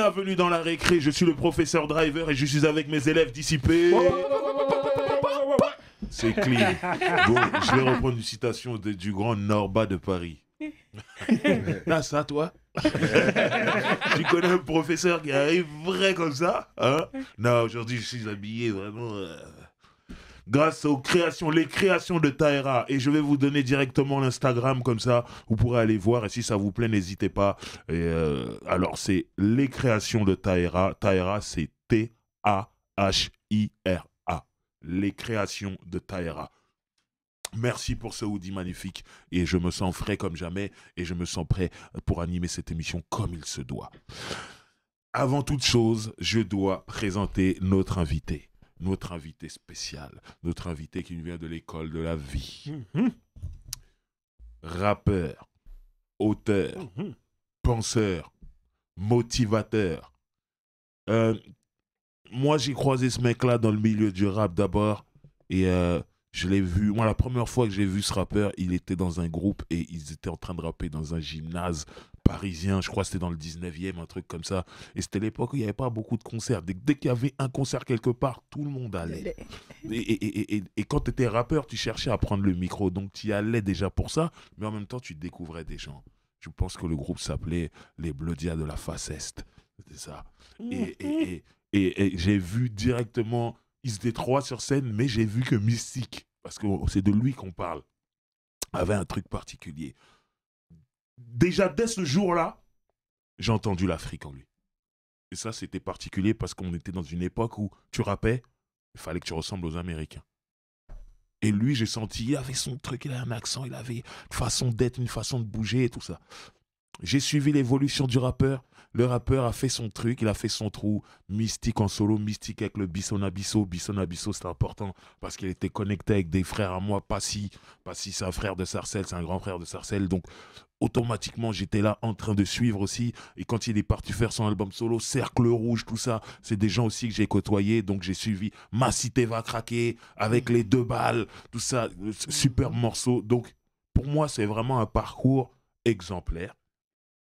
Bienvenue dans la récré, je suis le professeur Driver et je suis avec mes élèves dissipés. C'est clean. Bon, je vais reprendre une citation du grand Norba de Paris. Là, ça, toi tu connais un professeur qui arrive vrai comme ça, hein? Non, aujourd'hui, je suis habillé vraiment... grâce aux créations, les créations de Taïra. Et je vais vous donner directement l'Instagram, comme ça, vous pourrez aller voir. Et si ça vous plaît, n'hésitez pas. Et alors, c'est les créations de Taïra. Taïra, c'est T-A-H-I-R-A. Les créations de Taïra. Merci pour ce hoodie magnifique. Et je me sens frais comme jamais. Et je me sens prêt pour animer cette émission comme il se doit. Avant toute chose, je dois présenter notre invité. Notre invité spécial, notre invité qui nous vient de l'école de la vie. Rappeur, auteur, penseur, motivateur. Moi, j'ai croisé ce mec-là dans le milieu du rap d'abord et je l'ai vu. Moi, la première fois que j'ai vu ce rappeur, il était dans un groupe et ils étaient en train de rapper dans un gymnase parisien. Je crois que c'était dans le 19e, un truc comme ça. Et c'était l'époque où il n'y avait pas beaucoup de concerts. Dès qu'il y avait un concert quelque part, tout le monde allait. Et quand tu étais rappeur, tu cherchais à prendre le micro. Donc, tu y allais déjà pour ça. Mais en même temps, tu découvrais des gens. Je pense que le groupe s'appelait les Bloodia de la face Est. C'était ça. Et j'ai vu directement... Ils étaient trois sur scène, mais j'ai vu que Mystique, parce que c'est de lui qu'on parle, avait un truc particulier. Déjà, dès ce jour-là, j'ai entendu l'Afrique en lui. Et ça, c'était particulier parce qu'on était dans une époque où tu rappais, il fallait que tu ressembles aux Américains. Et lui, j'ai senti, il avait son truc, il avait un accent, il avait une façon d'être, une façon de bouger et tout ça. J'ai suivi l'évolution du rappeur. Le rappeur a fait son truc, il a fait son trou. Mystique en solo, Mystique avec le Bissonabisso. Bissonabisso, c'est important parce qu'il était connecté avec des frères à moi. Passy, c'est un frère de Sarcelles, c'est un grand frère de Sarcelles. Donc, automatiquement, j'étais là en train de suivre aussi. Et quand il est parti faire son album solo, Cercle Rouge, tout ça, c'est des gens aussi que j'ai côtoyés. Donc, j'ai suivi Ma Cité va craquer avec les 2 balles, tout ça. Super morceau. Donc, pour moi, c'est vraiment un parcours exemplaire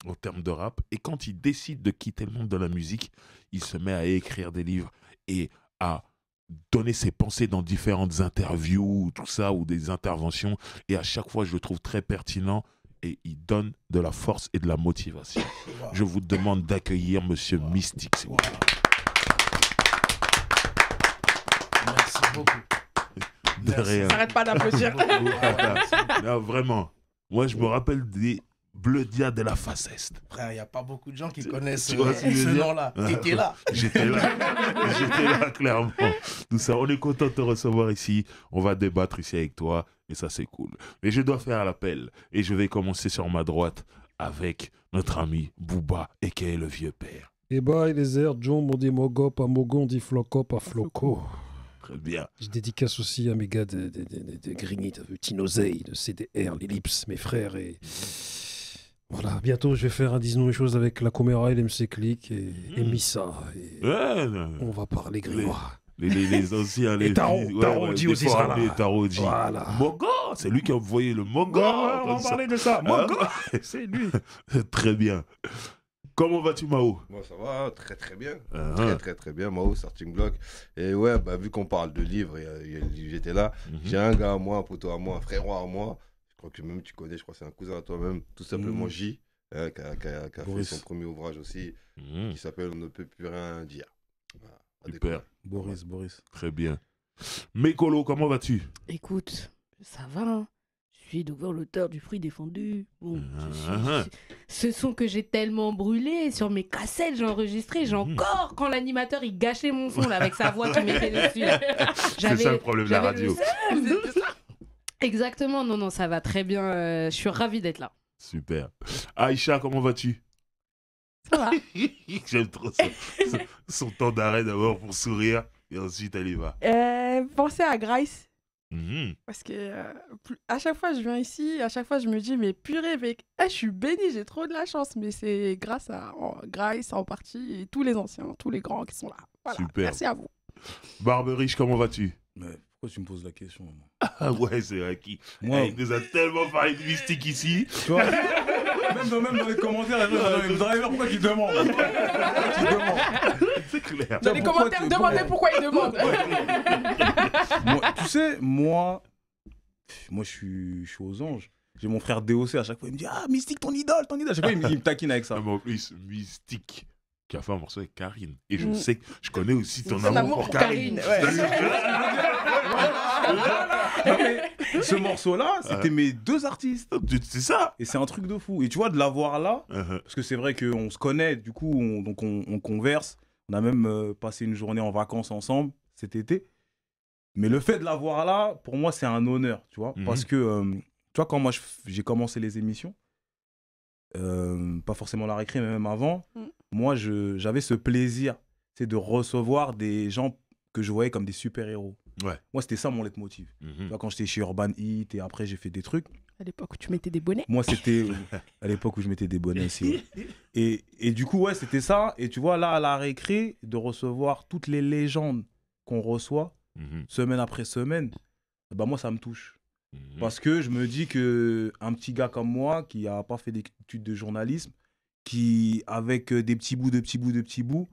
en termes de rap. Et quand il décide de quitter le monde de la musique, il se met à écrire des livres et à donner ses pensées dans différentes interviews, tout ça, ou des interventions. Et à chaque fois, je le trouve très pertinent et il donne de la force et de la motivation. Wow. Je vous demande d'accueillir Monsieur Mystique, s'il vous plaît. Merci beaucoup. De rien. Ça s'arrête pas d'applaudir. Non, vraiment. Moi, je me rappelle des Bloodia de la face Est. Frère, il n'y a pas beaucoup de gens qui connaissent ce nom-là. T'étais là. J'étais là, clairement. Tout ça, on est content de te recevoir ici. On va débattre ici avec toi. Et ça, c'est cool. Mais je dois faire l'appel. Et je vais commencer sur ma droite avec notre ami Booba, aka le vieux père. Et bah, les airs, John, on dit Mogop, à Mogon, on dit Flocop, à Floco. Très bien. Je dédicace aussi à mes gars de Grigny, de Tinoseille, de CDR, l'Ellipse, mes frères et... Voilà, bientôt je vais faire un disons les choses avec la Comera et l'MC Click et Missa. Et on va parler grimoire. Les anciens, les Tarodi aussi sera là. Tarodi. Voilà. Mogo, c'est lui qui a envoyé le Mogo. On va parler de ça. Mogo, c'est lui. Très bien. Comment vas-tu, Mao? Moi, ça va, très bien. Très bien, Mao, Starting Block. Et ouais, bah, vu qu'on parle de livres, j'étais là. J'ai un gars à moi, un poteau à moi, un frère à moi. Je crois que même tu connais, je crois que c'est un cousin à toi-même, tout simplement J, qui a fait son premier ouvrage aussi, qui s'appelle On ne peut plus rien dire. Voilà, super. Boris. Très bien. Mécolo, comment vas-tu? Écoute, ça va, hein. Je suis devant l'auteur du fruit défendu. Bon, ce son que j'ai tellement brûlé sur mes cassettes, j'ai enregistré, j'ai encore quand l'animateur il gâchait mon son là, avec sa voix qui mettait dessus. C'est ça le problème de la radio. Exactement, non, ça va très bien. Je suis ravie d'être là. Super. Aïcha, comment vas-tu? Ça va. J'aime trop son temps d'arrêt d'abord pour sourire et ensuite elle y va. Pensez à Grace. Parce que à chaque fois je viens ici, à chaque fois je me dis mais purée mec, je suis béni, j'ai trop de la chance, mais c'est grâce à Grace en partie et tous les anciens, tous les grands qui sont là. Voilà. Super. Merci à vous. Barberiche, comment vas-tu? Mais pourquoi tu me poses la question? Ah ouais, c'est vrai qui. Moi, il nous a tellement parlé de mystique ici. Tu vois, Même dans les commentaires, le driver, pourquoi tu demandes? C'est clair. Dans les commentaires, demandez pourquoi il demande. Tu sais, moi je suis aux anges. J'ai mon frère DOC, à chaque fois il me dit ah Mystique ton idole. À chaque fois il me taquine avec ça. Non, mais en plus, Mystique qui a fait un morceau avec Karine. Et je sais que je connais aussi ton amour pour Karine. Karine. Non, mais ce morceau-là, c'était mes 2 artistes. C'est ça. Et c'est un truc de fou. Et tu vois, de l'avoir là, parce que c'est vrai qu'on se connaît, du coup, on converse. On a même passé une journée en vacances ensemble cet été. Mais le fait de l'avoir là, pour moi, c'est un honneur, tu vois. Parce que, tu vois, quand moi, j'ai commencé les émissions, pas forcément la récré, mais même avant, moi, j'avais ce plaisir, c'est de recevoir des gens que je voyais comme des super-héros. Ouais. Moi, c'était ça mon leitmotiv. Tu vois, quand j'étais chez Urban Heat et après, j'ai fait des trucs. À l'époque où tu mettais des bonnets. Moi, c'était à l'époque où je mettais des bonnets aussi. Ouais. Et du coup, ouais, c'était ça. Et tu vois, là, à la récré, de recevoir toutes les légendes qu'on reçoit, semaine après semaine, bah, moi, ça me touche. Parce que je me dis qu'un petit gars comme moi, qui n'a pas fait d'études de journalisme, qui, avec des petits bouts,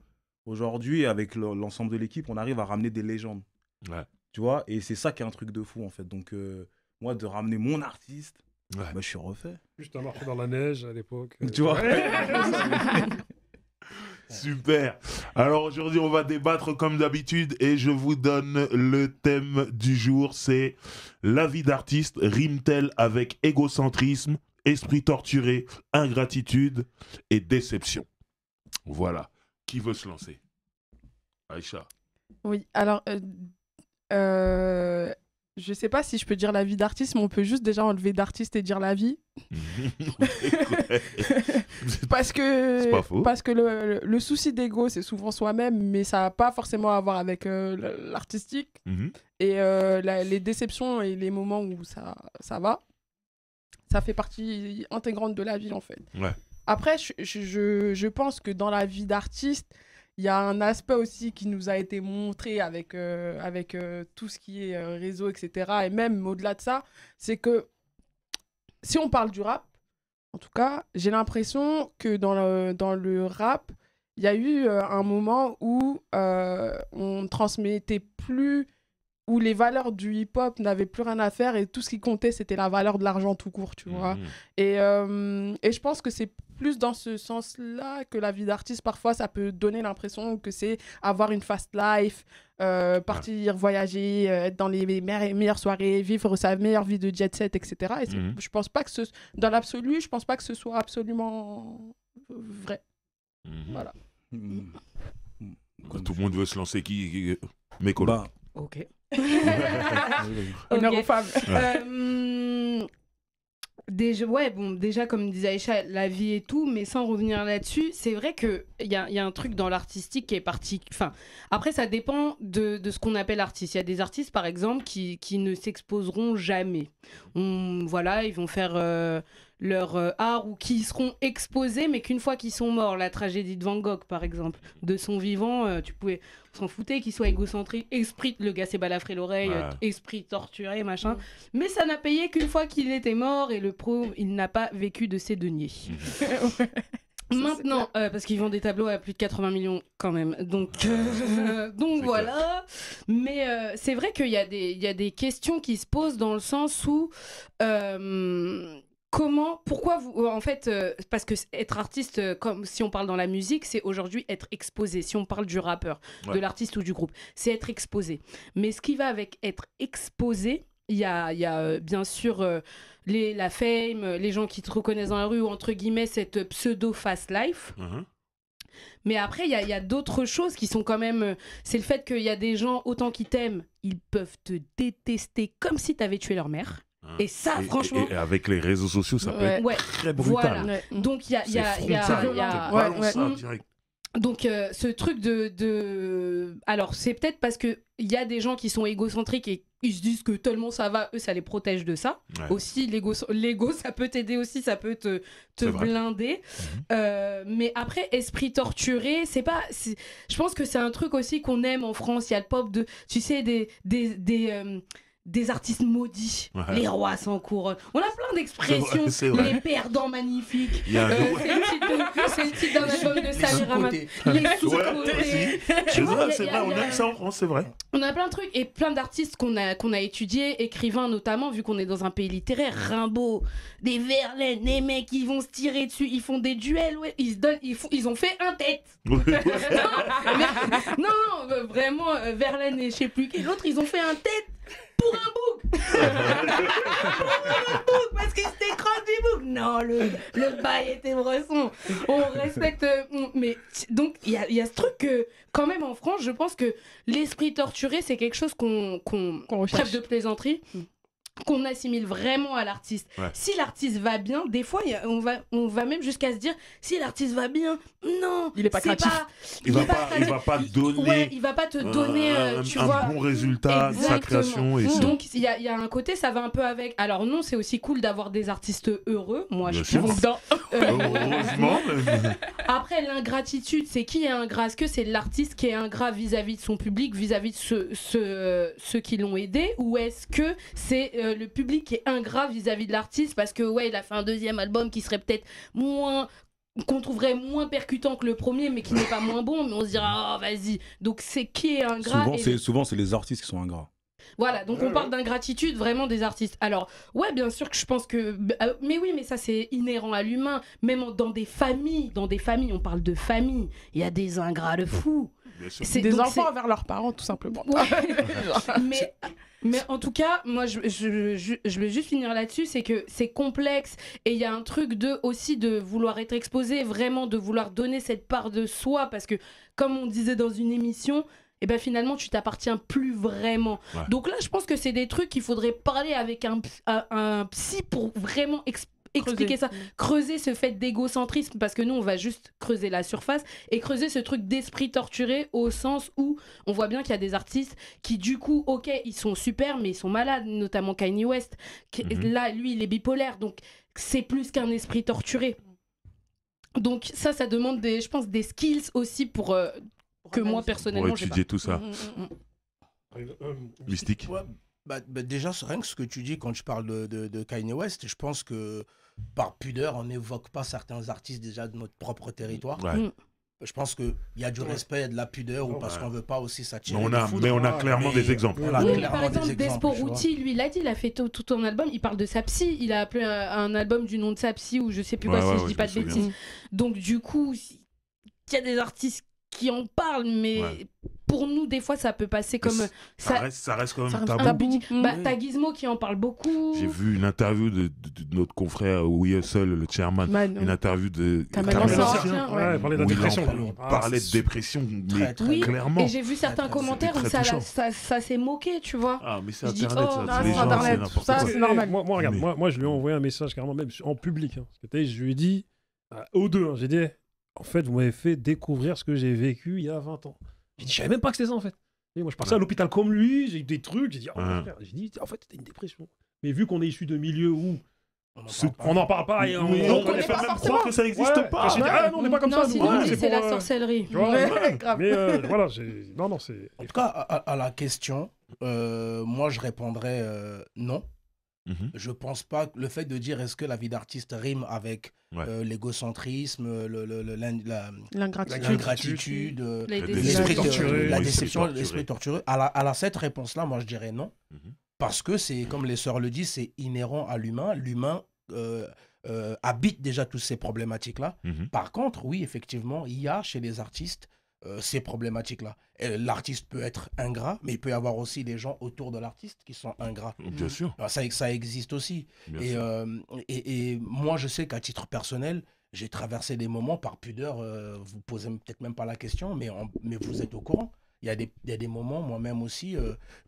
aujourd'hui, avec l'ensemble de l'équipe, on arrive à ramener des légendes. Ouais. Tu vois, et c'est ça qui est un truc de fou, en fait. Donc, moi, de ramener mon artiste, bah, je suis refait. Juste un marché dans la neige à l'époque. Tu vois. Super. Alors aujourd'hui, on va débattre comme d'habitude et je vous donne le thème du jour, c'est la vie d'artiste rime-t-elle avec égocentrisme, esprit torturé, ingratitude et déception. Voilà. Qui veut se lancer? Aïcha. Oui, alors, je sais pas si je peux dire la vie d'artiste, mais on peut juste déjà enlever d'artiste et dire la vie. Parce que, c'est pas faux. parce que le souci d'ego, c'est souvent soi-même, mais ça n'a pas forcément à voir avec l'artistique. Et les déceptions et les moments où ça va, ça fait partie intégrante de la vie, en fait. Ouais. Après, je pense que dans la vie d'artiste, il y a un aspect aussi qui nous a été montré avec tout ce qui est réseau, etc. Et même au-delà de ça, c'est que si on parle du rap, en tout cas, j'ai l'impression que dans le rap, il y a eu un moment où on ne transmettait plus, où les valeurs du hip-hop n'avaient plus rien à faire et tout ce qui comptait, c'était la valeur de l'argent tout court, tu vois. Et je pense que c'est plus dans ce sens-là que la vie d'artiste, parfois, ça peut donner l'impression que c'est avoir une fast life, partir voyager, être dans les meilleures soirées, vivre sa meilleure vie de jet set, etc. Et je pense pas que dans l'absolu, je pense pas que ce soit absolument vrai. Voilà. Quand tout le monde veut se lancer, qui Mécolo. Bah, Ok. Honneur aux femmes. Déjà, comme disait Aïcha, la vie et tout, mais sans revenir là-dessus, c'est vrai qu'il y a un truc dans l'artistique qui est parti. Enfin, après, ça dépend de ce qu'on appelle artiste. Il y a des artistes, par exemple, qui ne s'exposeront jamais. Voilà, ils vont faire leur art ou qui seront exposés, mais qu'une fois qu'ils sont morts. La tragédie de Van Gogh, par exemple, de son vivant, on s'en foutait qu'il soit égocentrique, le gars s'est balafré l'oreille, esprit torturé, machin. Mais ça n'a payé qu'une fois qu'il était mort et le pro, il n'a pas vécu de ses deniers. Maintenant, parce qu'ils vendent des tableaux à plus de 80 millions quand même. Donc voilà. Mais c'est vrai qu'il y a des questions qui se posent dans le sens où... pourquoi vous, en fait, parce que être artiste, comme si on parle dans la musique, c'est aujourd'hui être exposé. Si on parle du rappeur, de l'artiste ou du groupe, c'est être exposé. Mais ce qui va avec être exposé, il y a bien sûr la fame, les gens qui te reconnaissent dans la rue, ou entre guillemets cette pseudo fast life. Mais après, il y a d'autres choses qui sont quand même... c'est le fait qu'il y a des gens, autant qu'ils t'aiment, ils peuvent te détester comme si t'avais tué leur mère. Et ça, franchement... Et avec les réseaux sociaux, ça peut être très brutal. Voilà. Donc, il y a... direct. Donc, ce truc de... Alors, c'est peut-être parce qu'il y a des gens qui sont égocentriques et ils se disent que tellement ça va, eux, ça les protège de ça. Aussi, l'ego, ça peut t'aider aussi, ça peut te blinder. Mais après, esprit torturé, c'est pas... Je pense que c'est un truc aussi qu'on aime en France. Il y a le pop de... Tu sais, des artistes maudits, Ouais. les rois sans couronne. On a plein d'expressions, C'est vrai. les perdants magnifiques. Il y a un- C'est le titre d'un album de Samir Hamad. sous-côtés. Les sous-côtés. C'est Tu vois, vrai, il y c'est a- vrai, il on y a- aime ça en France, c'est vrai. On a plein de trucs et plein d'artistes qu'on a étudiés, écrivains notamment, vu qu'on est dans un pays littéraire. Rimbaud, des Verlaine, des mecs qui vont se tirer dessus, ils font des duels, ouais, ils ont fait un tête. Non, vraiment, Verlaine et je sais plus qui. L'autre, ils ont fait un tête pour un bouc. Parce qu'ils s'étaient cross du bouc. Non, le bail était bresson. On respecte. Mais donc, il y a ce truc que, quand même, en France, je pense que l'esprit torturé, c'est quelque chose qu'on recherche. trêve de plaisanterie. Qu'on assimile vraiment à l'artiste. Ouais. Si l'artiste va bien, des fois, on va même jusqu'à se dire, si l'artiste va bien, non, Il est pas créatif. Il va pas donner Ouais, il va pas te donner, tu vois. un bon résultat de sa Exactement. création. Et Donc il y a un côté, ça va un peu avec. Alors non, c'est aussi cool d'avoir des artistes heureux. Moi, Bien je sûr. pense. heureusement. Après, l'ingratitude, c'est qui est ingrat? Est-ce que c'est l'artiste qui est ingrat vis-à-vis de son public, vis-à-vis de ceux qui l'ont aidé, ou est-ce que c'est le public qui est ingrat vis-à-vis de l'artiste parce que ouais, il a fait un deuxième album qui serait peut-être qu'on trouverait moins percutant que le premier, mais qui n'est pas moins bon, mais on se dira oh vas-y. Donc c'est qui est ingrat? Souvent, c'est les artistes qui sont ingrats. Voilà, donc on parle d'ingratitude vraiment des artistes. Alors, ouais, bien sûr que je pense que... mais oui, mais ça c'est inhérent à l'humain. Même dans des familles, on parle de famille, il y a des ingrats de fous. Bien sûr. C'est- Des donc enfants c'est- envers leurs parents, tout simplement. Ouais. mais en tout cas, moi je vais juste finir là-dessus, c'est que c'est complexe et il y a un truc aussi de vouloir être exposé, vraiment de vouloir donner cette part de soi parce que comme on disait dans une émission, et ben finalement tu t'appartiens plus vraiment. Ouais. Donc là je pense que c'est des trucs qu'il faudrait parler avec un psy pour vraiment expliquer ça, creuser ce fait d'égocentrisme parce que nous on va juste creuser la surface et creuser ce truc d'esprit torturé au sens où on voit bien qu'il y a des artistes qui du coup ok ils sont super mais ils sont malades, notamment Kanye West là lui il est bipolaire donc c'est plus qu'un esprit torturé, donc ça demande je pense des skills aussi pour que moi Pour personnellement j'ai pas. étudier tout ça. Mm. Mystique. Ouais, bah, déjà, rien que ce que tu dis quand tu parles de Kanye West, je pense que par pudeur, on n'évoque pas certains artistes déjà de notre propre territoire. Ouais. Mm. Je pense qu'il y a du respect et de la pudeur ou parce Ouais. qu'on veut pas aussi s'attirer. Mais on de a, foudre. mais on a clairement Mais des exemples. voilà, Oui, mais clairement par exemple, des exemples, Despo tu vois. Ruti, lui, il a dit, il a fait tout un album, il parle de sa psy, il a appelé un album du nom de sa psy, ou je sais plus quoi, Ouais, si ouais, je dis je pas me de souviens. bêtises. Donc, du coup, il y a des artistes qui en parlent, mais Ouais. pour nous, des fois, ça peut passer comme. Ça reste quand ça même reste tabou. tabou. Bah, Oui. t'as Gizmo qui en parle beaucoup. J'ai vu une interview de notre confrère We Hustle, le chairman, une interview de Kamel Kamel Ancien. Ancien, Ouais, il parlait de la où il dépression. en parlait de dépression, mais Très, très Oui, clairement. et j'ai vu certains C'était commentaires où très ça, touchant. ça s'est moqué, tu vois. Ah, mais c'est Je dis, Internet, oh, ça. non, les c'est gens, Internet, c'est n'importe ça, quoi. c'est normal. Moi, regarde, Mais- moi, je lui ai envoyé un message carrément, même en public. Hein, parce que, je lui ai dit, aux deux, hein, j'ai dit, en fait, vous m'avez fait découvrir ce que j'ai vécu il y a 20 ans. J'ai dit, je savais même pas que c'était ça, en fait. Et moi, je passais à l'hôpital comme lui, j'ai eu des trucs, j'ai dit, oh, Ouais. frère, j'ai dit, en fait, c'était une dépression. Mais vu qu'on est issu de milieux où On on n'en parle pas et on Oui, on on connaît fait pas même forcément. croire que ça n'existe Ouais, pas. j'ai dit, ah non, on n'est pas comme non, ça. nous. sinon, Ouais, on dit, c'est la pour, sorcellerie. tu vois, Ouais, ouais. grave. Mais voilà, non, non, c'est. En tout cas, à la question, moi je répondrais non. Mhm. Je pense pas que le fait de dire est-ce que la vie d'artiste rime avec Ouais. l'égocentrisme, L'ingratitude. l'ingratitude, Les l'esprit torturé. la Oui, déception, torturé. l'esprit tortureux. À cette réponse-là, moi je dirais non. Mhm. Parce que c'est, comme les sœurs le disent, c'est inhérent à l'humain. L'humain habite déjà toutes ces problématiques-là. Mhm. Par contre, oui, effectivement, il y a chez les artistes ces problématiques-là. L'artiste peut être ingrat, mais il peut y avoir aussi des gens autour de l'artiste qui sont ingrats. Bien sûr. Alors, ça existe aussi. Bien Et, sûr. et moi, je sais qu'à titre personnel, j'ai traversé des moments par pudeur. Vous posez peut-être même pas la question, mais vous êtes au courant. Il y a des moments, moi-même aussi,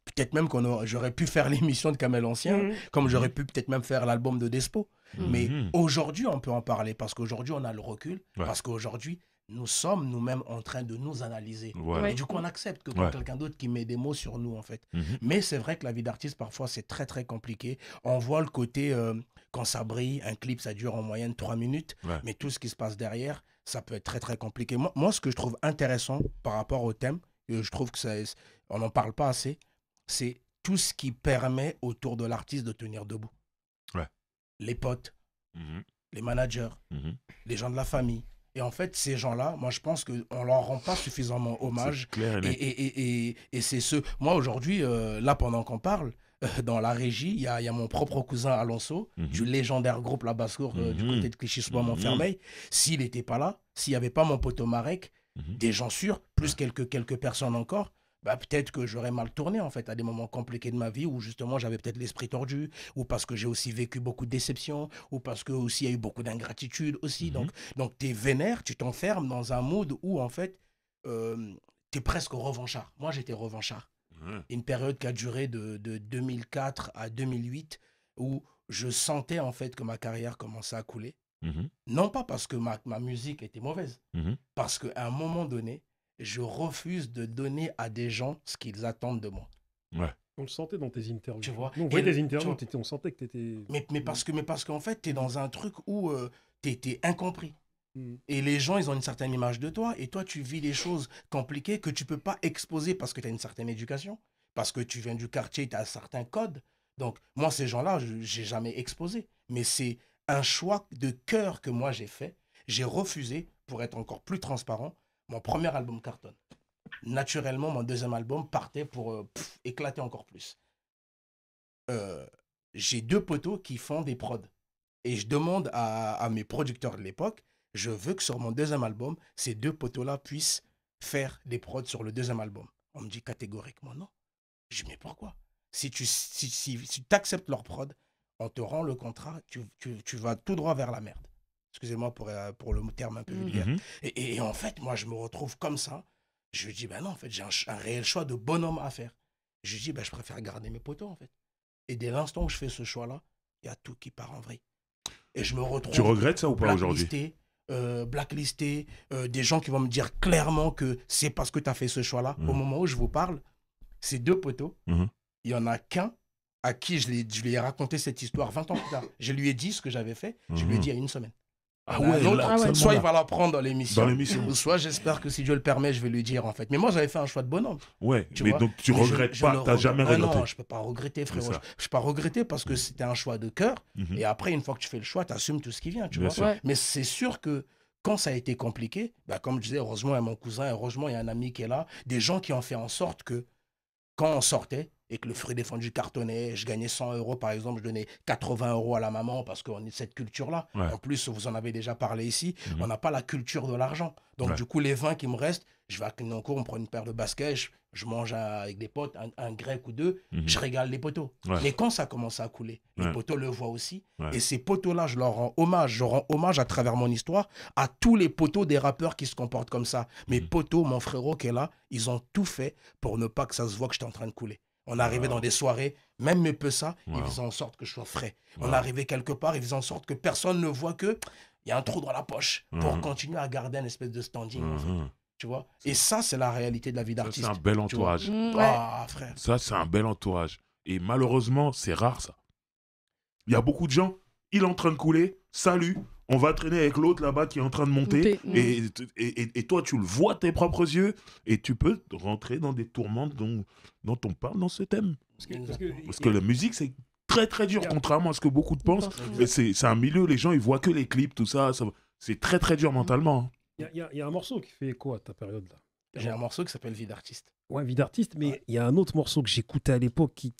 peut-être même j'aurais pu faire l'émission de Kamel Ancien, comme j'aurais pu peut-être même faire l'album de Despo. Mais Mhm. aujourd'hui, on peut en parler parce qu'aujourd'hui, on a le recul, Ouais. parce qu'aujourd'hui, nous sommes nous-mêmes en train de nous analyser. Voilà. Et du coup, on accepte que Ouais. quelqu'un d'autre qui met des mots sur nous, en fait. Mhm. Mais c'est vrai que la vie d'artiste, parfois, c'est très, très compliqué. On voit le côté, quand ça brille, un clip, ça dure en moyenne 3 minutes. Ouais. Mais tout ce qui se passe derrière, ça peut être très, très compliqué. Moi, ce que je trouve intéressant par rapport au thème, et je trouve que on n'en parle pas assez, c'est tout ce qui permet autour de l'artiste de tenir debout. Ouais. Les potes, Mhm. les managers, Mhm. les gens de la famille. Et en fait, ces gens-là, moi, je pense qu'on ne leur rend pas suffisamment hommage. C'est clair et net. Et c'est ce... Moi, aujourd'hui, là, pendant qu'on parle, dans la régie, il y a mon propre cousin Alonso, Mhm. du légendaire groupe La Basse-Cour du Mhm. côté de Clichy-sous-Bois-Montfermeil. Mhm. Montfermeil. S'il n'était pas là, s'il n'y avait pas mon poteau Marek, Mhm. des gens sûrs, plus quelques personnes encore, bah, peut-être que j'aurais mal tourné en fait à des moments compliqués de ma vie où justement j'avais peut-être l'esprit tordu, ou parce que j'ai aussi vécu beaucoup de déceptions, ou parce que aussi il y a eu beaucoup d'ingratitude aussi. Mhm. Donc tu es vénère, tu t'enfermes dans un mood où en fait tu es presque revanchard. Moi j'étais revanchard. Ouais. Une période qui a duré de 2004 à 2008 où je sentais en fait que ma carrière commençait à couler. Mhm. Non pas parce que ma musique était mauvaise, Mhm. parce qu'à un moment donné, je refuse de donner à des gens ce qu'ils attendent de moi. On le sentait dans tes interviews. Tu vois. Nous, on voyait Et tes interviews, tu on sentait que tu étais. Mais parce qu'en fait, tu es dans un truc où tu es incompris. Mm. Et les gens, ils ont une certaine image de toi. Et toi, tu vis des choses compliquées que tu peux pas exposer parce que tu as une certaine éducation, parce que tu viens du quartier, tu as un certain code. Donc, moi, ces gens-là, je n'ai jamais exposé. Mais c'est un choix de cœur que moi, j'ai fait. J'ai refusé, pour être encore plus transparent, mon premier album cartonne. Naturellement, mon deuxième album partait pour éclater encore plus. J'ai 2 poteaux qui font des prods. Et je demande à mes producteurs de l'époque, je veux que sur mon deuxième album, ces 2 poteaux-là puissent faire des prods sur le deuxième album. On me dit catégoriquement non. Je dis mais pourquoi? Si tu acceptes leur prod, on te rend le contrat, tu vas tout droit vers la merde. Excusez-moi pour le terme un peu vulgaire. Mhm. Et en fait, moi, je me retrouve comme ça. Je lui dis, ben non, en fait, j'ai un réel choix de bonhomme à faire. Je lui dis, ben, je préfère garder mes poteaux, en fait. Et dès l'instant où je fais ce choix-là, il y a tout qui part en vrille. Et je me retrouve... Tu regrettes ça ou pas aujourd'hui? Blacklisté, des gens qui vont me dire clairement que c'est parce que tu as fait ce choix-là. Mhm. Au moment où je vous parle, ces 2 poteaux, Mhm. il y en a qu'un à qui je lui ai raconté cette histoire 20 ans plus tard. Je lui ai dit ce que j'avais fait, je lui ai dit il y a 1 semaine. Ah Il y en a ouais, un autre, là, seulement soit là. il va la prendre dans l'émission, Dans l'émission. ou soit j'espère que si Dieu le permet, je vais lui dire en fait. Mais moi j'avais fait un choix de bonhomme. Ouais, Tu mais vois. donc tu Mais regrettes je pas, ne t'as jamais regrette- regretté. Non, je peux pas regretter, frérot. C'est Je ça. peux pas regretter parce que c'était un choix de cœur. Mhm. Et après, une fois que tu fais le choix, tu assumes tout ce qui vient, tu Bien vois. sûr. Ouais. Mais c'est sûr que quand ça a été compliqué, bah, comme je disais, heureusement, il y a mon cousin, heureusement, il y a un ami qui est là, des gens qui ont fait en sorte que quand on sortait et que le fruit défendu cartonnait, je gagnais 100 € par exemple, je donnais 80 € à la maman parce qu'on est de cette culture-là. Ouais. En plus, vous en avez déjà parlé ici, Mhm. on n'a pas la culture de l'argent. Donc Ouais. du coup, les 20 qui me restent, je vais à Clignancourt, on prend une paire de baskets, je mange avec des potes, un grec ou 2, Mhm. je régale les poteaux. Ouais. Mais quand ça commence à couler, les Ouais. poteaux le voient aussi. Ouais. Et ces poteaux-là, je leur rends hommage. Je rends hommage à travers mon histoire à tous les poteaux des rappeurs qui se comportent comme ça. Mes Mhm. poteaux, mon frérot qui est là, ils ont tout fait pour ne pas que ça se voit que j'étais en train de couler. On arrivait dans des soirées, même mes ça, ils Wow. faisaient en sorte que je sois frais. Wow. On arrivait quelque part, ils faisaient en sorte que personne ne voit que il y a un trou dans la poche pour Mhm. continuer à garder un espèce de standing. en fait, Mhm. tu vois. Et ça, c'est la réalité de la vie Ça, d'artiste. c'est un bel tu vois. entourage. Ouais. Ah, frère. Ça, c'est un bel entourage. Et malheureusement, c'est rare, ça. Il y a beaucoup de gens, il est en train de couler, salut, on va traîner avec l'autre là-bas qui est en train de monter. Monter, Et toi, tu le vois de tes propres yeux, et tu peux rentrer dans des tourmentes dont on parle dans ce thème. Parce que la musique, c'est très très dur, contrairement à ce que beaucoup de pensent. Et c'est un milieu, les gens, ils voient que les clips, tout ça. C'est très très dur mentalement. Il y a un morceau qui fait écho à ta période là. J'ai un morceau qui s'appelle Vie d'artiste. Ouais, vie d'artiste, mais il y a un autre morceau que j'écoutais à l'époque qui.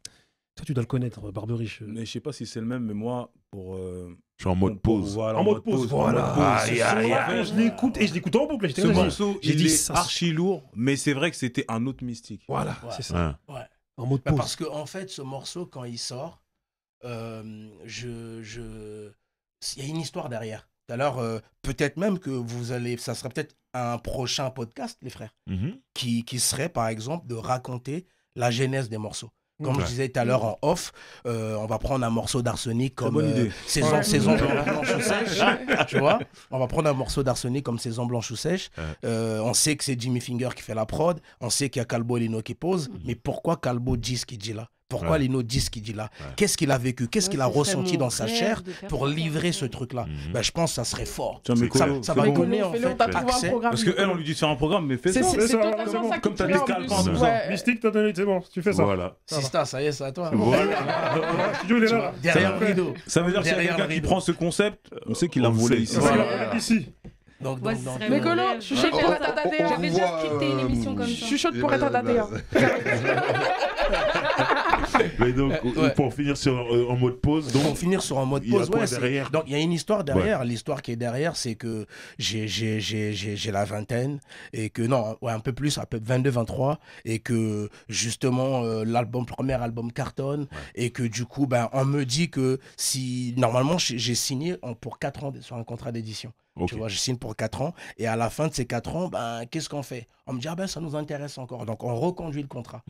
Toi, tu dois le connaître, Barberiche. Mais je sais pas si c'est le même, mais moi, pour. Je suis en mode pause. Voilà, En mode pause, voilà. Aïe, aïe, aïe. Je l'écoute et je l'écoute en boucle. Ce morceau, j'ai il dit est ça. archi lourd, mais c'est vrai que c'était un autre mystique. Voilà, Ouais. c'est ça. Ouais. Ouais. En mode Bah, pause. parce que en fait, ce morceau, quand il sort, il y a une histoire derrière. Tout à l'heure, peut-être même que ça serait peut-être un prochain podcast, les frères, Mhm. qui serait par exemple de raconter la genèse des morceaux. Comme Ouais. je disais tout à l'heure en off, on va prendre un morceau d'Arsenic comme bonne idée. Saison, Ouais. saison blanche ou sèche, tu vois. On va prendre un morceau d'Arsenic comme Saison blanche ou sèche. On sait que c'est Jimmy Finger qui fait la prod, on sait qu'il y a Calbo et Lino qui pose, mais pourquoi Calbo dit ce qu'il dit là? Pourquoi Lino dit ce qu'il dit là? Qu'est-ce qu'il a vécu? Qu'est-ce qu'il a ressenti dans sa chair pour livrer ce truc-là? Ben, je pense que ça serait fort. Ça va donner en fait accès. Parce qu'elle, on lui dit de faire un programme, mais fais ça. C'est totalement ça. Comme t'as des scalpins, tout ça. Mystique, t'as donné, c'est bon, tu fais ça. Voilà. Sista, ça y est, c'est à toi. Voilà. Studio, il est là. Derrière le rideau. Ça veut dire qu'il y a quelqu'un qui prend ce concept, on sait qu'il a volé ici. Ici. Donc, Mais Colo, je suis chaude pour être à Dadéa. J'avais déjà scripté une émission comme ça. Je suis chaude pour être à Dadéa. Mais donc, pour finir en mode pause, donc, pour finir sur un mode il y a pause, quoi derrière? donc il y a une histoire derrière. L'histoire qui est derrière, c'est que j'ai la vingtaine et que non, ouais, un peu plus, un peu 22, 23 et que justement le premier album cartonne et que du coup, ben on me dit que si normalement j'ai signé pour 4 ans sur un contrat d'édition. Tu vois, je signe pour 4 ans et à la fin de ces 4 ans, ben qu'est-ce qu'on fait? On me dit ben ça nous intéresse encore, donc on reconduit le contrat.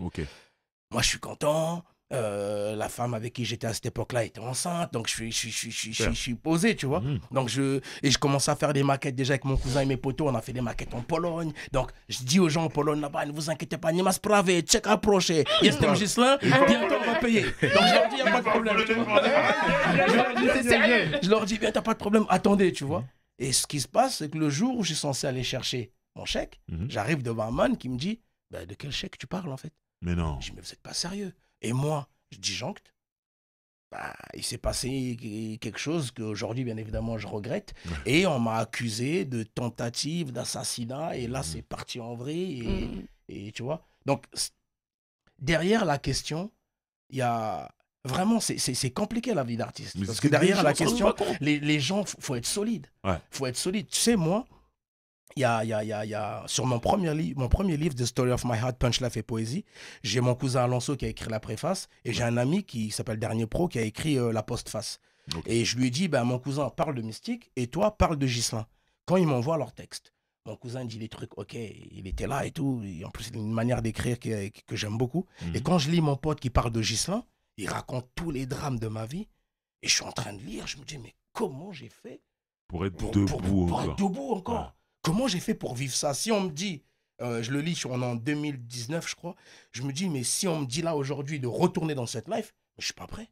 Moi, je suis content. La femme avec qui j'étais à cette époque-là était enceinte, donc je suis posé, tu vois. Donc je commence à faire des maquettes déjà avec mon cousin et mes potos. On a fait des maquettes en Pologne. Donc je dis aux gens en Pologne là-bas, ne vous inquiétez pas, ni ma sprave, check approché. Jestem Gislain, bientôt on va payer. Donc je leur dis, il n'y a pas de problème. Je leur dis, bien, t'as pas de problème, attendez, tu vois. Et ce qui se passe, c'est que le jour où je suis censé aller chercher mon chèque, j'arrive devant un man qui me dit, bah, de quel chèque tu parles en fait? Mais non. Je dis, mais vous n'êtes pas sérieux. Et moi, je disjoncte. Bah, il s'est passé quelque chose qu'aujourd'hui, bien évidemment, je regrette. Et on m'a accusé de tentative d'assassinat. Et là, c'est parti en vrille. Et tu vois. Donc, derrière la question, il y a... Vraiment, c'est compliqué la vie d'artiste. Parce que derrière la question, les gens, il faut être solide. Faut être solide. Tu sais, moi... Il y a sur mon premier livre, The Story of My Heart, Punch, Life et Poésie, j'ai mon cousin Alonso qui a écrit la préface et j'ai un ami qui s'appelle Dernier Pro qui a écrit la postface. Et je lui ai dit, ben, mon cousin parle de Mystique et toi parle de Gislain. Quand ils m'envoient leur texte, mon cousin dit des trucs, ok, il était là et tout. Et en plus, c'est une manière d'écrire que j'aime beaucoup. Et quand je lis mon pote qui parle de Gislain, il raconte tous les drames de ma vie et je suis en train de lire, je me dis, mais comment j'ai fait pour être debout encore. Comment j'ai fait pour vivre ça? Si on me dit, je le lis en 2019, je crois, je me dis, mais si on me dit là aujourd'hui de retourner dans cette life, je ne suis pas prêt.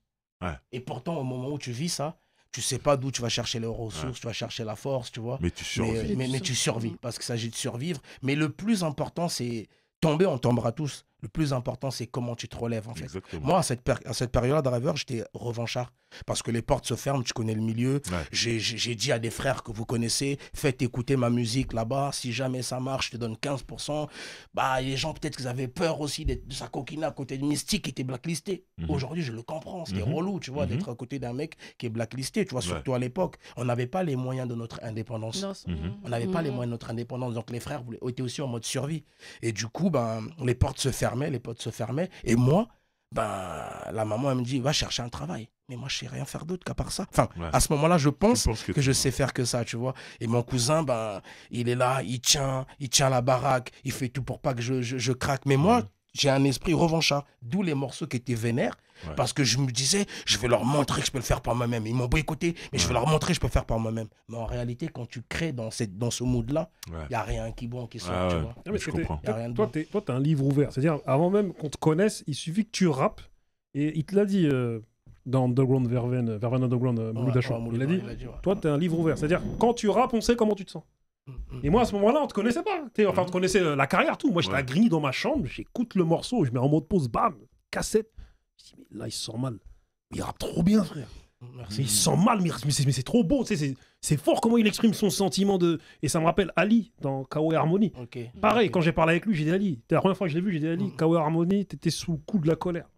Et pourtant, au moment où tu vis ça, tu ne sais pas d'où tu vas chercher les ressources, tu vas chercher la force, tu vois. Mais tu survis. Mais tu survis, parce qu'il s'agit de survivre. Mais le plus important, c'est tomber, on tombera tous. Le plus important, c'est comment tu te relèves, en fait. Exactement. Moi, à cette période-là, Driver, j'étais revanchard. Parce que les portes se ferment, tu connais le milieu. J'ai dit à des frères que vous connaissez, faites écouter ma musique là-bas. Si jamais ça marche, je te donne 15%. Bah, les gens, peut-être qu'ils avaient peur aussi de sa coquine à côté de Mystique qui était blacklisté. Aujourd'hui, je le comprends. C'était relou, tu vois, d'être à côté d'un mec qui est blacklisté. Tu vois, surtout à l'époque, on n'avait pas les moyens de notre indépendance. On n'avait pas les moyens de notre indépendance. Donc, les frères étaient aussi en mode survie. Et du coup, ben, les portes se fermaient, les portes se fermaient. Et moi, ben, la maman, elle me dit, va chercher un travail. Mais moi, je sais rien faire d'autre qu'à part ça. Enfin, à ce moment-là, je pense que je sais faire que ça, tu vois. Et mon cousin, ben, il est là, il tient la baraque, il fait tout pour pas que je craque. Mais moi, j'ai un esprit revanchard. D'où les morceaux qui étaient vénères. Parce que je me disais, je vais leur montrer que je peux le faire par moi-même. Ils m'ont boycotté, mais je vais leur montrer que je peux le faire par moi-même. Mais en réalité, quand tu crées dans ce mood-là, il n'y a rien qui sort, tu vois. Non, mais je comprends. Toi, tu es un livre ouvert. C'est-à-dire, avant même qu'on te connaisse, il suffit que tu rappes. Et il te l'a dit dans Underground Verven Underground, Mouloud Achour. Il a dit, toi, tu es un livre ouvert. C'est-à-dire, quand tu rappes, on sait comment tu te sens. Et moi, à ce moment-là, on te connaissait pas. Enfin, on te connaissait la carrière, tout. Moi, j'étais à Grigny dans ma chambre, j'écoute le morceau, je mets en mode pause, bam, cassette. Je dis, mais là, il se sent mal. Il rappe trop bien, frère. Merci. Il se sent mal, mais c'est trop beau. C'est fort comment il exprime son sentiment de. Et ça me rappelle Ali dans K.O. et Harmony. Pareil, quand j'ai parlé avec lui, j'ai dit Ali. La première fois que je l'ai vu, j'ai dit Ali, K.O. et Harmony, t'étais sous le coup de la colère.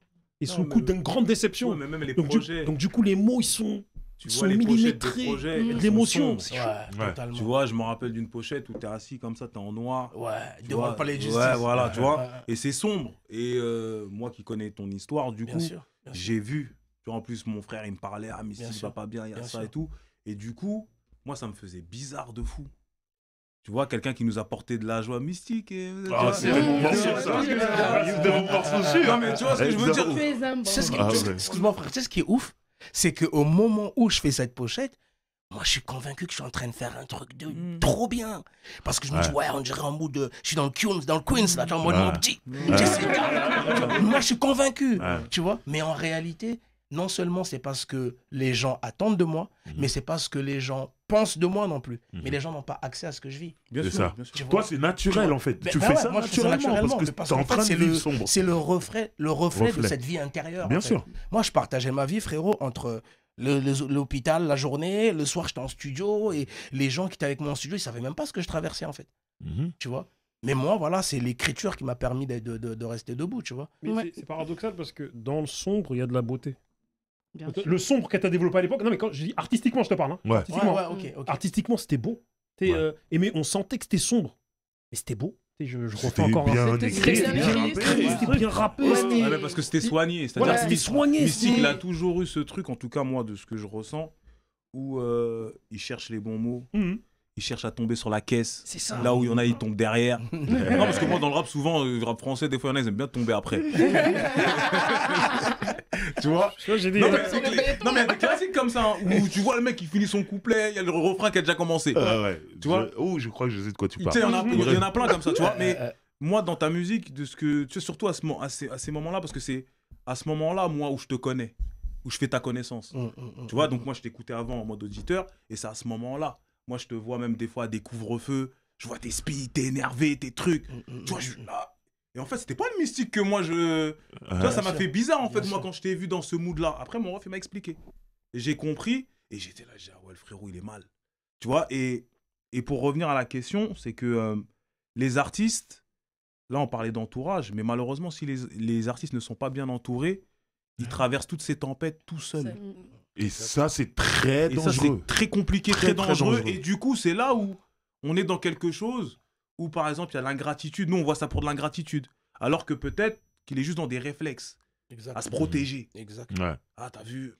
Et sous le coup d'une grande déception. Mais même les donc, projets. Donc, du coup, les mots, ils sont. Tu vois, les millimétrés de l'émotion. Totalement. Tu vois, je me rappelle d'une pochette où t'es assis comme ça, t'es en noir. Devant le palais de justice. Voilà, tu vois. Et c'est sombre. Et moi qui connais ton histoire, du coup, j'ai vu. Tu vois, en plus, mon frère, il me parlait, ah, mais si ça va pas bien, il y a ça et tout. Et du coup, moi, ça me faisait bizarre de fou. Tu vois, quelqu'un qui nous a porté de la joie mystique. C'est mon morceau, ça. C'est mon morceau sûr. Non, mais tu vois ce que je veux dire. Excuse-moi, frère, tu sais ce qui est ouf? C'est qu'au moment où je fais cette pochette, moi, je suis convaincu que je suis en train de faire un truc de trop bien. Parce que je me dis, ouais, on dirait en mode. Je suis dans le Queens, là, tu vois, en mode mon petit. Moi, je suis convaincu, tu vois. Mais en réalité, non seulement c'est parce que les gens attendent de moi, mais c'est parce que les gens pensent de moi non plus. Mais les gens n'ont pas accès à ce que je vis. C'est ça. Toi, c'est naturel, en fait. Tu fais ça moi, naturellement parce que t'es en train de vivre sombre. C'est le reflet de cette vie intérieure. Bien sûr. Moi, je partageais ma vie, frérot, entre l'hôpital, la journée, le soir, j'étais en studio, et les gens qui étaient avec moi en studio, ils savaient même pas ce que je traversais, en fait. Tu vois. Mais moi, voilà, c'est l'écriture qui m'a permis de rester debout, tu vois. Mais c'est paradoxal parce que dans le sombre, il y a de la beauté. Bien Le sombre que tu as développé à l'époque, non mais quand je dis artistiquement, je te parle. Hein. Ouais. Artistiquement, ok. artistiquement, c'était beau. Mais on sentait que c'était sombre. Mais c'était beau. Je refais C'était encore bien C'était écrit, bien bien écrit, rappé. C'était bien rappé. Ouais, mais parce que c'était soigné. C'est-à-dire Voilà, que c'était soigné. Mystique, il a toujours eu ce truc, en tout cas moi, de ce que je ressens, où il cherche les bons mots, il cherche à tomber sur la caisse. C'est ça. Là où il y en a, ils tombent derrière. Non, parce que moi, dans le rap, souvent, le rap français, des fois, il y en a, ils aiment bien tomber après. Tu vois? J'ai dit. Non, mais il y a des classiques comme ça, hein, où tu vois le mec qui finit son couplet, il y a le refrain qui a déjà commencé. Ouais. Tu vois? Je crois que je sais de quoi tu Tu parles. sais, il y en a plein comme ça, tu vois. Mais moi, dans ta musique, de ce que tu sais, surtout à ces moments-là, parce que c'est à ce moment-là, moi, où je te connais, où je fais ta connaissance. Tu vois, donc moi, je t'écoutais avant en mode auditeur, et c'est à ce moment-là. Moi, je te vois même des fois à des couvre-feu, je vois tes speeds, t'es énervé, tes trucs. Tu vois, et en fait, c'était pas le mystique que moi, tu vois, ça m'a fait bizarre, en fait, moi, quand je t'ai vu dans ce mood-là. Après, mon ref, il m'a expliqué. Et j'ai compris, et j'étais là, j'ai dit, ah ouais, le frérot, il est mal. Tu vois, et pour revenir à la question, c'est que les artistes, là, on parlait d'entourage, mais malheureusement, si les artistes ne sont pas bien entourés, ils traversent toutes ces tempêtes tout seuls. Et ça, c'est très Et ça, dangereux. c'est très compliqué, très dangereux. Et du coup, c'est là où on est dans quelque chose où, par exemple, il y a l'ingratitude. Nous, on voit ça pour de l'ingratitude. Alors que peut-être qu'il est juste dans des réflexes, à se protéger. Exact. Ouais. Ah, t'as vu,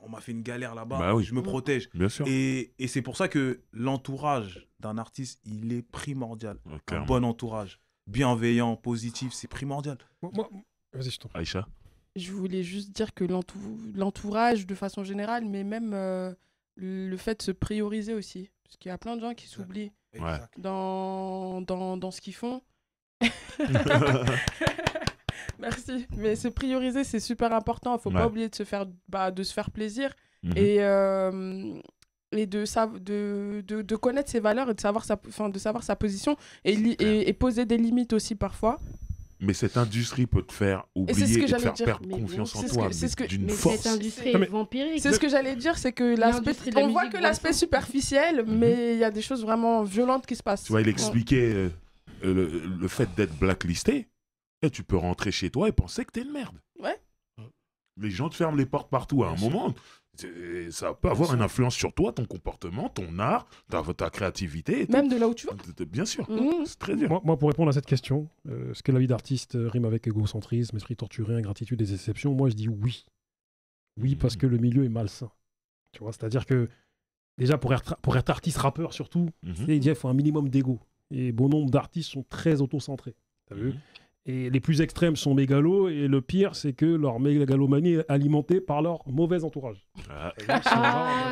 on m'a fait une galère là-bas, Bah oui. je me protège. Bien sûr. Et c'est pour ça que l'entourage d'un artiste, il est primordial. Ouais, Un clairement. bon entourage, bienveillant, positif, c'est primordial. Vas-y, je t'en prie. Aïcha. Je voulais juste dire que l'entourage, de façon générale, mais même le fait de se prioriser aussi. Parce qu'il y a plein de gens qui s'oublient dans ce qu'ils font. Merci. Mais se prioriser, c'est super important. Il ne faut pas oublier de se faire plaisir et de connaître ses valeurs et de savoir sa position et poser des limites aussi parfois. Mais cette industrie peut te faire oublier et te faire perdre confiance en toi. Mais cette industrie est vampirique. C'est ce que j'allais dire, c'est que on voit que l'aspect superficiel, mais il y a des choses vraiment violentes qui se passent. Tu vois, il expliquait le fait d'être blacklisté. Et tu peux rentrer chez toi et penser que t'es une merde. Ouais. Les gens te ferment les portes partout à un moment. Ça peut avoir une influence sur toi, ton comportement, ton art, ta créativité. Même de là où tu vas. Bien sûr. C'est très dur. Moi, pour répondre à cette question, est-ce que la vie d'artiste rime avec égocentrisme, esprit torturé, ingratitude, des exceptions? Moi, je dis oui. Oui, parce que le milieu est malsain. Tu vois, c'est-à-dire que, déjà, pour être artiste, rappeur surtout, il faut un minimum d'ego. Et bon nombre d'artistes sont très autocentrés. T'as vu? Et les plus extrêmes sont mégalos, et le pire, c'est que leur mégalomanie est alimentée par leur mauvais entourage.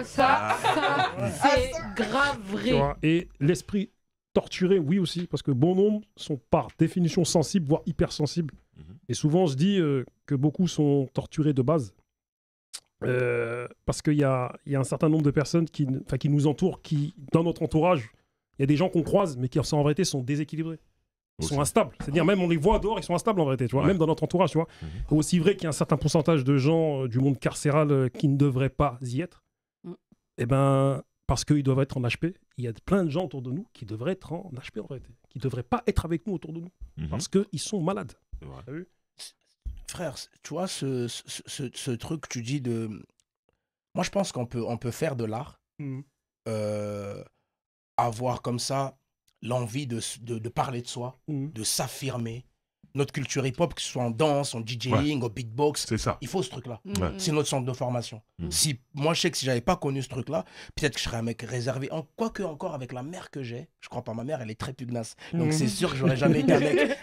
Ça, c'est grave vrai. Et l'esprit torturé, oui aussi, parce que bon nombre sont par définition sensibles, voire hypersensibles. Et souvent, je dis que beaucoup sont torturés de base. Parce qu'il y a un certain nombre de personnes qui nous entourent, qui, dans notre entourage, il y a des gens qu'on croise, mais qui en vérité sont déséquilibrés. Ils sont instables. C'est-à-dire, même on les voit dehors, ils sont instables en vérité, tu vois, même dans notre entourage, tu vois. Et aussi vrai qu'il y a un certain pourcentage de gens du monde carcéral qui ne devraient pas y être. Et ben, parce qu'ils doivent être en HP, il y a plein de gens autour de nous qui devraient être en HP en vérité, qui ne devraient pas être avec nous autour de nous, parce qu'ils sont malades. T'as vu ? Frère, tu vois, ce truc que tu dis de... Moi, je pense qu'on peut faire de l'art, avoir comme ça l'envie de parler de soi, de s'affirmer. Notre culture hip-hop, que ce soit en danse, en DJing, en beatbox, c'est ça. Il faut ce truc-là. C'est notre centre de formation. Moi, je sais que si j'avais pas connu ce truc-là, peut-être que je serais un mec réservé. Quoique encore avec la mère que j'ai, je crois pas, ma mère, elle est très pugnace. Donc c'est sûr que j'aurais jamais été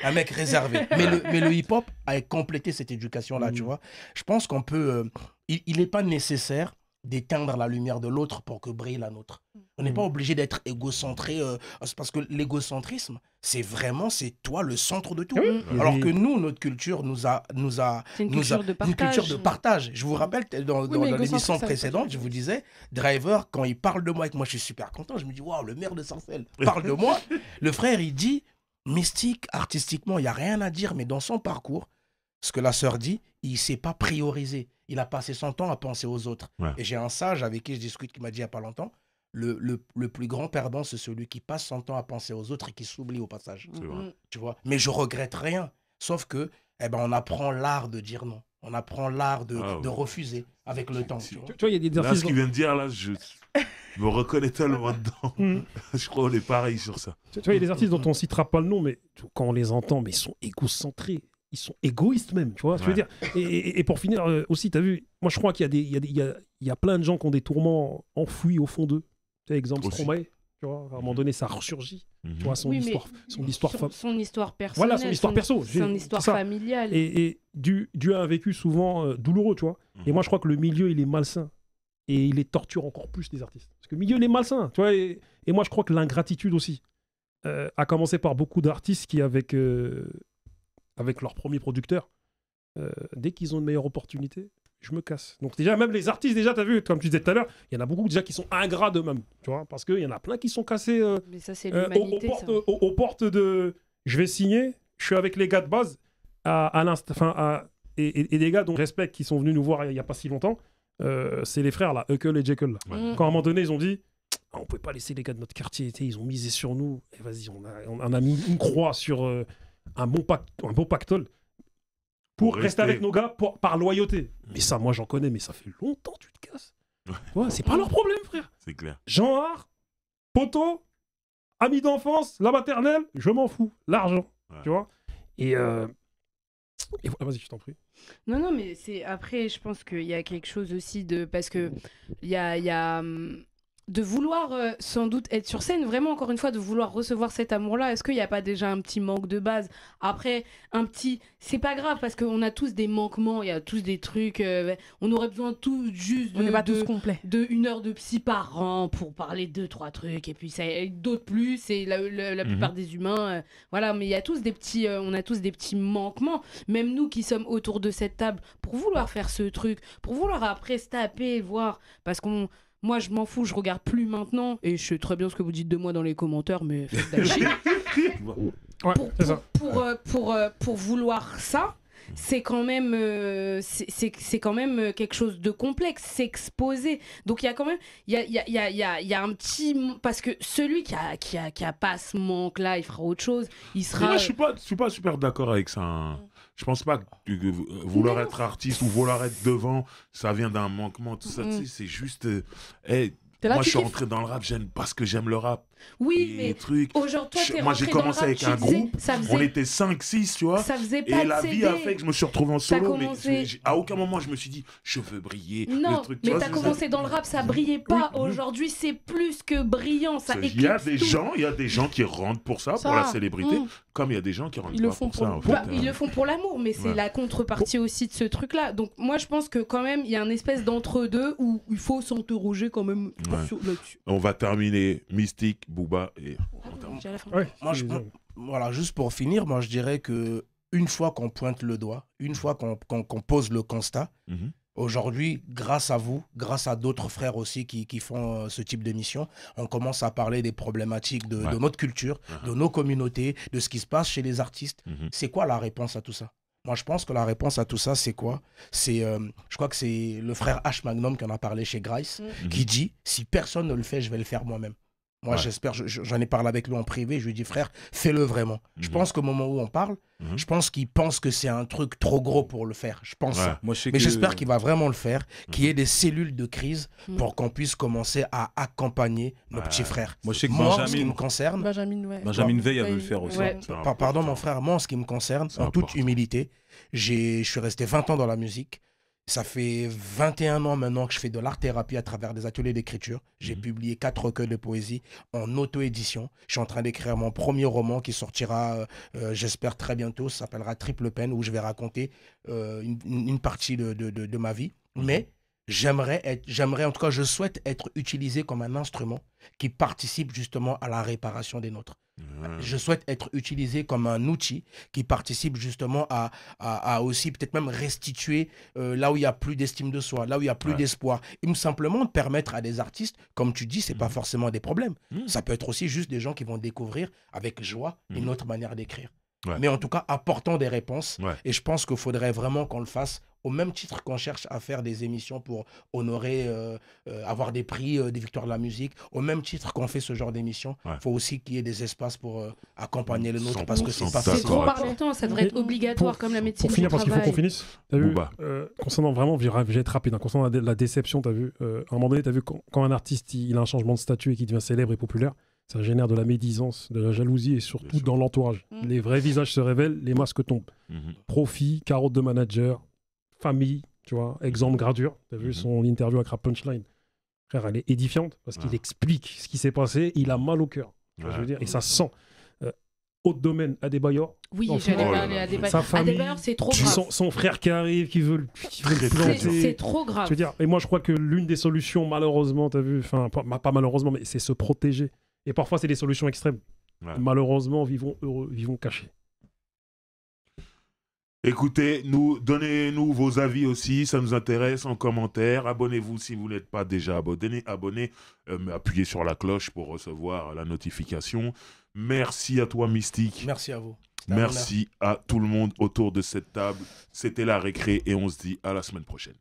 un mec réservé. Mais le hip-hop a complété cette éducation-là, tu vois. Je pense qu'on peut... il n'est pas nécessaire d'éteindre la lumière de l'autre pour que brille la nôtre. On n'est pas obligé d'être égocentré, c'est parce que l'égocentrisme, c'est toi le centre de tout. Alors que nous, notre culture nous a C'est une culture de une culture de partage. partage. Je vous rappelle, dans mais l'émission égocentrique, ça veut pas précédente, dire je vous disais, Driver, quand il parle de moi et que moi je suis super content, je me dis, waouh, le maire de Sarcelles parle de moi. Le frère, il dit, mystique, artistiquement, il n'y a rien à dire, mais dans son parcours, ce que la sœur dit, il ne s'est pas priorisé. Il a passé son temps à penser aux autres. Ouais. Et j'ai un sage avec qui je discute qui m'a dit il n'y a pas longtemps, le plus grand perdant, c'est celui qui passe son temps à penser aux autres et qui s'oublie au passage. C'est vrai. Tu vois. Mais je regrette rien. Sauf que, on apprend l'art de dire non. On apprend l'art de refuser avec le temps. Tu vois. Tu vois, il y a des Là, artistes. ce qu'il vient de dire, là, je me reconnais tellement dedans. Je crois qu'on est pareil sur ça. Tu vois, il y a des artistes dont on ne citera pas le nom, mais quand on les entend, mais ils sont égocentrés. Ils sont égoïstes même, tu vois. Je veux dire. Et pour finir aussi, tu as vu, moi je crois qu'il y a plein de gens qui ont des tourments enfouis au fond d'eux. Tu sais, exemple Aussi. Stromae, tu vois, à un moment donné, ça ressurgit. Tu vois, son Oui, mais histoire son histoire personnelle. Voilà, son histoire perso. Son histoire c'est ça. familiale. Et dû à un vécu souvent douloureux, tu vois. Et moi, je crois que le milieu, il est malsain. Et il les torture encore plus, les artistes. Parce que le milieu, il est malsain, tu vois. Et moi, je crois que l'ingratitude aussi a commencé par beaucoup d'artistes qui, avec leur premier producteur, dès qu'ils ont une meilleure opportunité, je me casse. Donc déjà, même les artistes, déjà, tu as vu, comme tu disais tout à l'heure, il y en a beaucoup déjà qui sont ingrats d'eux-mêmes, tu vois, parce qu'il y en a plein qui sont cassés Mais ça, c'est l'humanité, ça. aux portes de « je vais signer, je suis avec les gars de base », et des gars dont je respecte, qui sont venus nous voir il n'y a pas si longtemps, c'est les frères, là, Huckle et Jekyll. Là. Quand à un moment donné, ils ont dit on ne pouvait pas laisser les gars de notre quartier, ils ont misé sur nous, et vas-y, on a mis une croix sur un bon pactole pour rester avec nos gars par loyauté. Mais ça, moi, j'en connais, mais ça fait longtemps que tu te casses. Ouais, c'est pas leur problème, frère. C'est clair. Jean Hart, poteau, ami d'enfance, la maternelle, je m'en fous. L'argent, tu vois. Et vas-y, je t'en prie. Non, mais c'est après, je pense qu'il y a quelque chose aussi de parce que il y a de vouloir sans doute être sur scène, vraiment encore une fois de vouloir recevoir cet amour-là. Est-ce qu'il n'y a pas déjà un petit manque de base? Après, c'est pas grave parce qu'on a tous des manquements, il y a tous des trucs. On aurait besoin tout juste On n'est pas tous complets. de 1 heure de psy par an pour parler de 2-3 trucs et puis d'autres plus. Et la plupart des humains, voilà. Mais il y a tous des petits, on a tous des petits manquements. Même nous qui sommes autour de cette table pour vouloir faire ce truc, pour vouloir après se taper, voir parce qu'on moi, je m'en fous, je regarde plus maintenant. Et je sais très bien ce que vous dites de moi dans les commentaires, mais faites d'agir. Pour vouloir ça, c'est quand même quelque chose de complexe, s'exposer. Donc il y a quand même, il y a un petit, parce que celui qui a pas ce manque-là, il fera autre chose. Il sera. Moi, je suis pas super d'accord avec ça. Hein. Je pense pas que vouloir être artiste ou vouloir être devant, ça vient d'un manquement, tout ça. Tu sais, c'est juste. Moi, je suis rentré dans le rap parce que j'aime le rap. Oui, et mais trucs. aujourd'hui, toi, Moi, j'ai commencé avec un groupe. On était 5-6, tu vois. Ça faisait pas et la vie a fait que je me suis retrouvé en solo. Mais à aucun moment, je me suis dit, je veux briller. Non, mais t'as commencé dans le rap, ça brillait pas. Aujourd'hui, c'est plus que brillant. Ça il y a des gens qui rentrent pour ça, pour la célébrité, comme il y a des gens qui rentrent pas pour ça. Ils le font pour l'amour, mais c'est la contrepartie aussi de ce truc-là. Donc moi, je pense que quand même, il y a une espèce d'entre-deux où il faut s'interroger quand même là-dessus. On va terminer Mystique, Booba et... Voilà, juste pour finir, moi je dirais que une fois qu'on pointe le doigt, une fois qu'on pose le constat, aujourd'hui, grâce à vous, grâce à d'autres frères aussi qui font ce type d'émission, on commence à parler des problématiques de notre culture, de nos communautés, de ce qui se passe chez les artistes. C'est quoi la réponse à tout ça? Moi, je pense que la réponse à tout ça, c'est quoi? Je crois que c'est le frère H. Magnum qui en a parlé chez Grice, qui dit, si personne ne le fait, je vais le faire moi-même. Moi, j'espère, j'en ai parlé avec lui en privé, je lui ai dit, frère, fais-le vraiment. Je pense qu'au moment où on parle, je pense qu'il pense que c'est un truc trop gros pour le faire. Je pense ça. Mais j'espère qu'il va vraiment le faire, qu'il y ait des cellules de crise pour qu'on puisse commencer à accompagner nos petits frères. Moi, je sais que en ce qui me concerne... Benjamin Veil veut le faire aussi. Pardon, mon frère, moi, en ce qui me concerne, en toute humilité, je suis resté 20 ans dans la musique. Ça fait 21 ans maintenant que je fais de l'art-thérapie à travers des ateliers d'écriture. J'ai publié 4 recueils de poésie en auto-édition. Je suis en train d'écrire mon premier roman qui sortira, j'espère, très bientôt. Ça s'appellera Triple Peine, où je vais raconter une partie de ma vie. Mais j'aimerais, en tout cas, je souhaite être utilisé comme un instrument qui participe justement à la réparation des nôtres. Je souhaite être utilisé comme un outil qui participe justement à aussi peut-être même restituer là où il n'y a plus d'estime de soi, là où il n'y a plus d'espoir. Et simplement permettre à des artistes, comme tu dis, c'est pas forcément des problèmes. Ça peut être aussi juste des gens qui vont découvrir avec joie une autre manière d'écrire. Mais en tout cas, apportant des réponses. Et je pense qu'il faudrait vraiment qu'on le fasse au même titre qu'on cherche à faire des émissions pour honorer, avoir des prix, des victoires de la musique. Au même titre qu'on fait ce genre d'émission, il faut aussi qu'il y ait des espaces pour accompagner le nôtre parce que c'est pas C'est facile. trop par longtemps, ça devrait être obligatoire comme la médecine Pour finir, du parce qu'il faut travail. qu'on finisse. T'as vu, concernant vraiment, je vais être rapide, concernant la déception, t'as vu, à un moment donné, t'as vu, quand un artiste il a un changement de statut et qu'il devient célèbre et populaire, ça génère de la médisance, de la jalousie et surtout dans l'entourage. Les vrais visages se révèlent, les masques tombent. Profit, carotte de manager, famille, tu vois, exemple gradure. Tu as vu son interview avec Rap Punchline. Frère, elle est édifiante parce qu'il explique ce qui s'est passé. Il a mal au cœur. Je veux dire, et ça se sent. Autre domaine, Adebayor. Oui, j'allais parler à Adebayor. Sa famille, Adebayor, c'est trop grave. son frère qui arrive, qui veut le planter. C'est trop grave. Je veux dire, et moi je crois que l'une des solutions, malheureusement, tu as vu, enfin, pas malheureusement, mais c'est se protéger. Et parfois, c'est des solutions extrêmes. Malheureusement, vivons heureux, vivons cachés. Écoutez, donnez-nous vos avis aussi, ça nous intéresse en commentaire. Abonnez-vous si vous n'êtes pas déjà abonné. Appuyez sur la cloche pour recevoir la notification. Merci à toi, Mystique. Merci à vous. Merci à tout le monde autour de cette table. C'était la récré et on se dit à la semaine prochaine.